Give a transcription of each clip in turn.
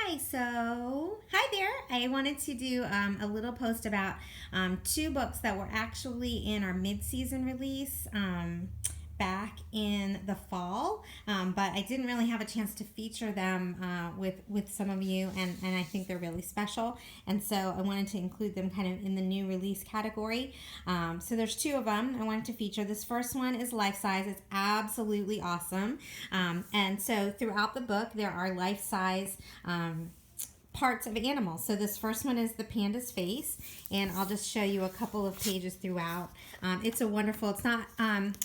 Hi there. I wanted to do a little post about two books that were actually in our mid-season release back in the fall, but I didn't really have a chance to feature them with some of you, and I think they're really special, and so I wanted to include them kind of in the new release category. So there's two of them I wanted to feature. This first one is Lifesize. It's absolutely awesome, and so throughout the book there are life-size parts of animals. So this first one is the panda's face, and I'll just show you a couple of pages throughout. It's a wonderful, it's not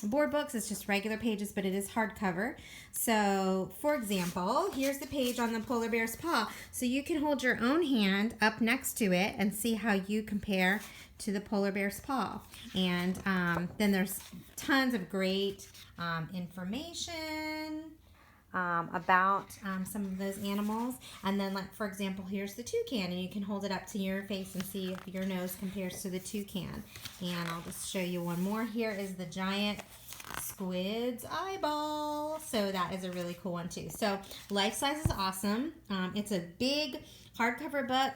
board books, it's just regular pages, but it is hardcover. So for example, here's the page on the polar bear's paw. So you can hold your own hand up next to it and see how you compare to the polar bear's paw. And then there's tons of great information about some of those animals. And then, like, for example, here's the toucan, and you can hold it up to your face and see if your nose compares to the toucan. And I'll just show you one more. Here is the giant squid's eyeball. So that is a really cool one too. So Lifesize is awesome. It's a big hardcover book.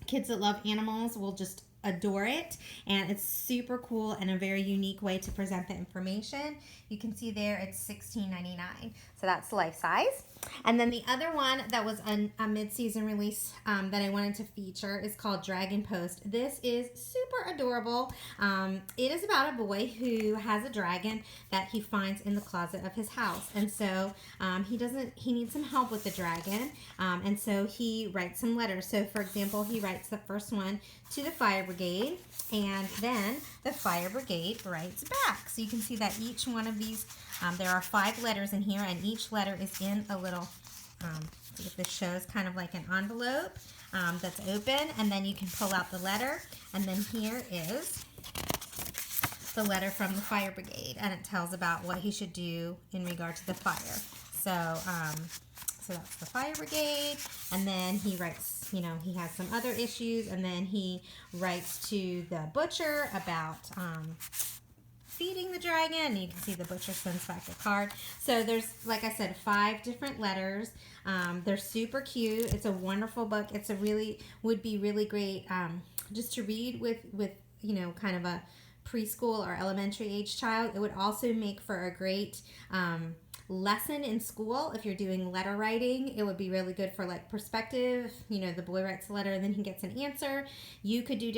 Kids that love animals will just adore it, and it's super cool and a very unique way to present the information. You can see there it's $16.99. So that's Lifesize. And then the other one that was a mid-season release that I wanted to feature is called Dragon Post. This is super adorable. It is about a boy who has a dragon that he finds in the closet of his house, and so he needs some help with the dragon, and so he writes some letters. So for example, he writes the first one to the fire brigade, and then the fire brigade writes back. So you can see that each one of these, there are 5 letters in here, and each letter is in a little, if this shows, kind of like an envelope that's open, and then you can pull out the letter, and then here is the letter from the fire brigade, and it tells about what he should do in regard to the fire. So that's the fire brigade, and then he writes, he has some other issues, and then he writes to the butcher about feeding the dragon, and you can see the butcher sends back a card. So there's, like I said, 5 different letters. They're super cute. It's a wonderful book. It's would be really great just to read with kind of a preschool or elementary age child. It would also make for a great lesson in school. If you're doing letter writing, it would be really good for like perspective. The boy writes a letter and then he gets an answer. You could do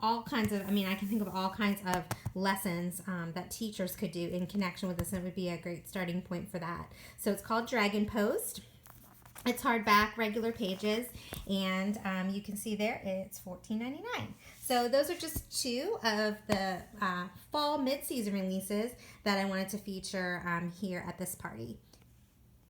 all kinds of, I can think of all kinds of lessons that teachers could do in connection with this, and it would be a great starting point for that. So it's called Dragon Post. It's hardback, regular pages, and you can see there it's $14.99. So those are just 2 of the fall mid-season releases that I wanted to feature here at this party.